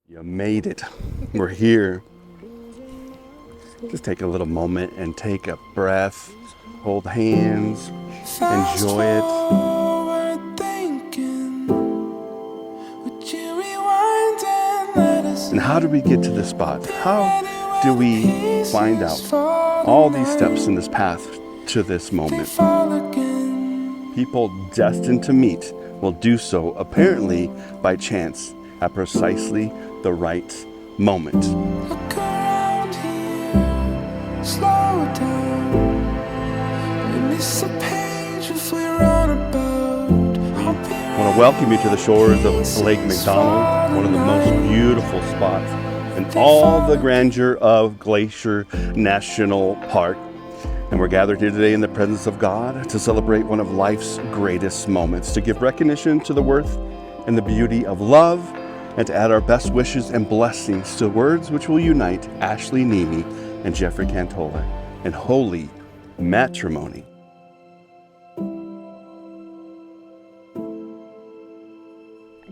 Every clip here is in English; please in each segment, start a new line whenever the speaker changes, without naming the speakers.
You made it. We're here. Just take a little moment and take a breath. Hold hands. Enjoy it. And how do we get to this spot? How do we find out all these steps in this path to this moment? People destined to meet will do so apparently by chance at precisely the right moment.
Look around here, slow down. We miss a page if we run about.
I want to welcome you to the shores of Lake McDonald, one of the most beautiful spots in all the grandeur of Glacier National Park. And we're gathered here today in the presence of God to celebrate one of life's greatest moments, to give recognition to the worth and the beauty of love, and to add our best wishes and blessings to words which will unite Ashley Nemi and Jeffrey Cantola in holy matrimony.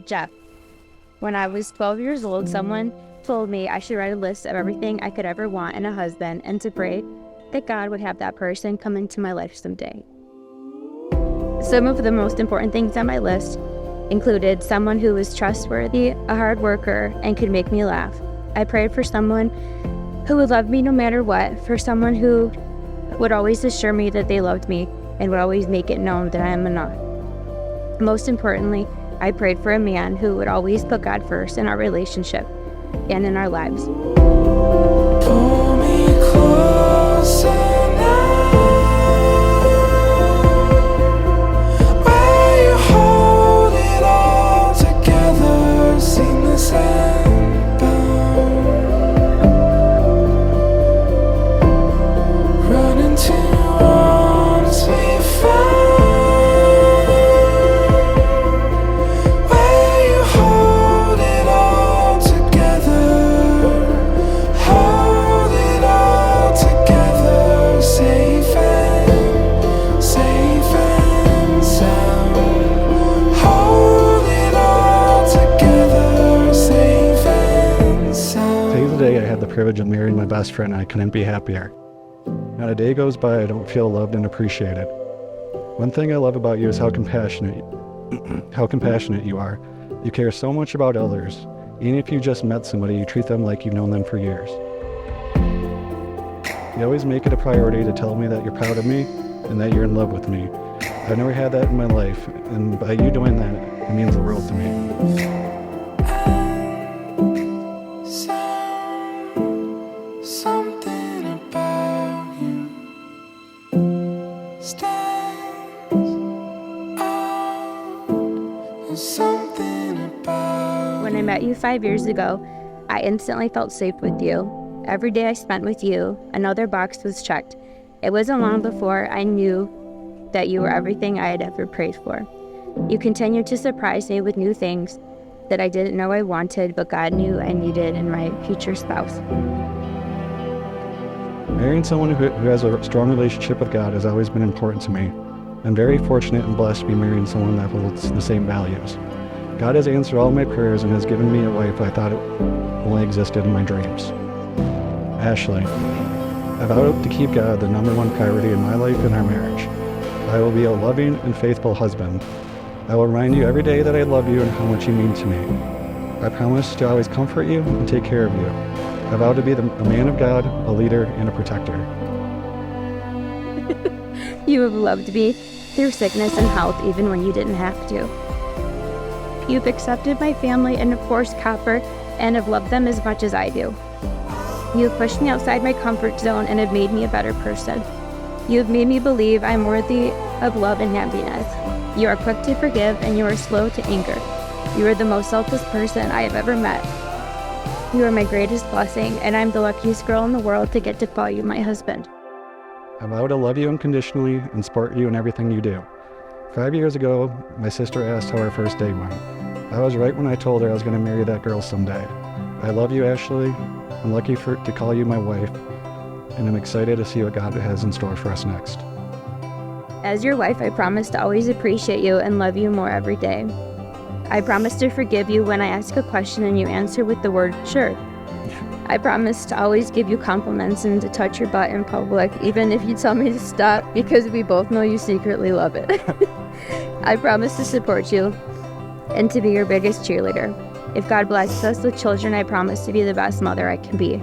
Jeff, when I was 12 years old, someone told me I should write a list of everything I could ever want in a husband and to pray that God would have that person come into my life someday. Some of the most important things on my list included someone who was trustworthy, a hard worker, and could make me laugh. I prayed for someone who would love me no matter what, for someone who would always assure me that they loved me and would always make it known that I am enough. Most importantly, I prayed for a man who would always put God first in our relationship and in our lives.
Pull me closer now. Where you hold it all together, seamless and bound. Run into arms we found. Where you hold it all together, hold it all together, safe and sound. Hold it all together, safe and sound.
Today's the day I had the privilege of marrying my best friend, and I couldn't be happier. Not a day goes by I don't feel loved and appreciated. One thing I love about you is how compassionate you are. You care so much about others. Even if you just met somebody, you treat them like you've known them for years. You always make it a priority to tell me that you're proud of me and that you're in love with me. I've never had that in my life, and by you doing that, it means the world to me.
Sound, something about you stands out. There's something about
When I met you 5 years ago, I instantly felt safe with you. Every day I spent with you, another box was checked. It wasn't long before I knew that you were everything I had ever prayed for. You continued to surprise me with new things that I didn't know I wanted, but God knew I needed in my future spouse.
Marrying someone who has a strong relationship with God has always been important to me. I'm very fortunate and blessed to be marrying someone that holds the same values. God has answered all my prayers and has given me a wife I thought it only existed in my dreams. Ashley, I vowed to keep God the number one priority in my life and our marriage. I will be a loving and faithful husband. I will remind you every day that I love you and how much you mean to me. I promise to always comfort you and take care of you. I vow to be a man of God, a leader, and a protector.
You have loved me through sickness and health even when you didn't have to. You've accepted my family and of course Copper and have loved them as much as I do. You have pushed me outside my comfort zone and have made me a better person. You have made me believe I'm worthy of love and happiness. You are quick to forgive and you are slow to anger. You are the most selfless person I have ever met. You are my greatest blessing and I'm the luckiest girl in the world to get to call you my husband.
I vow to love you unconditionally and support you in everything you do. 5 years ago, my sister asked how our first date went. I was right when I told her I was going to marry that girl someday. I love you, Ashley. I'm lucky to call you my wife, and I'm excited to see what God has in store for us next.
As your wife, I promise to always appreciate you and love you more every day. I promise to forgive you when I ask a question and you answer with the word sure. I promise to always give you compliments and to touch your butt in public, even if you tell me to stop, because we both know you secretly love it. I promise to support you and to be your biggest cheerleader. If God blesses us with children, I promise to be the best mother I can be.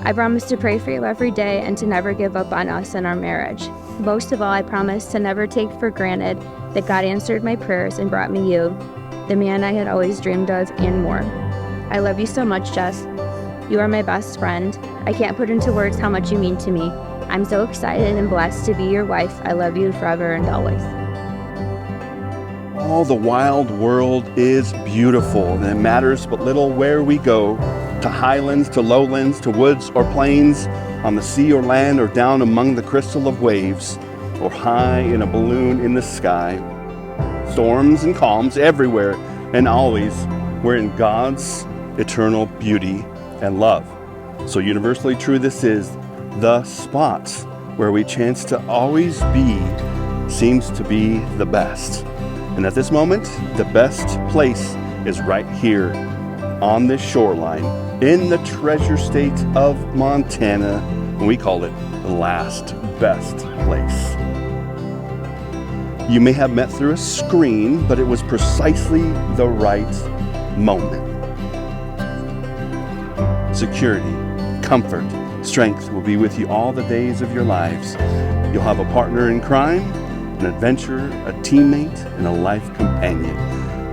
I promise to pray for you every day and to never give up on us and our marriage. Most of all, I promise to never take for granted that God answered my prayers and brought me you, the man I had always dreamed of, and more. I love you so much, Jess. You are my best friend. I can't put into words how much you mean to me. I'm so excited and blessed to be your wife. I love you forever and always.
All the wild world is beautiful, and it matters but little where we go, to highlands, to lowlands, to woods or plains, on the sea or land, or down among the crystal of waves, or high in a balloon in the sky. Storms and calms everywhere and always, we're in God's eternal beauty and love. So universally true this is, the spot where we chance to always be seems to be the best. And at this moment, the best place is right here on this shoreline in the treasure state of Montana. And we call it the last best place. You may have met through a screen, but it was precisely the right moment. Security, comfort, strength will be with you all the days of your lives. You'll have a partner in crime, an adventurer, a teammate, and a life companion.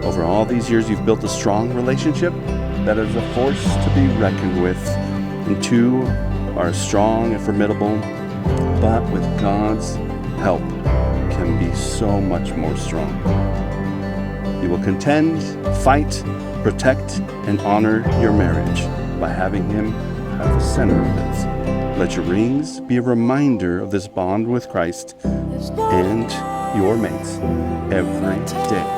Over all these years, you've built a strong relationship that is a force to be reckoned with. And two are strong and formidable, but with God's help can be so much more strong. You will contend, fight, protect, and honor your marriage by having Him at the center of it. Let your rings be a reminder of this bond with Christ and your mates every day.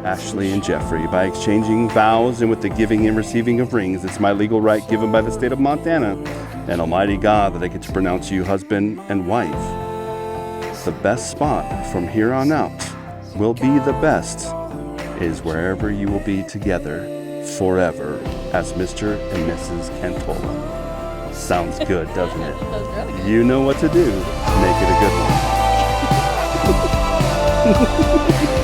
Ashley and Jeffrey, by exchanging vows and with the giving and receiving of rings, it's my legal right given by the state of Montana and Almighty God that I get to pronounce you husband and wife. The best spot from here on out will be the best is wherever you will be together forever as Mr. and Mrs. Cantola. Sounds good, doesn't it? You know what to do to make it a good one.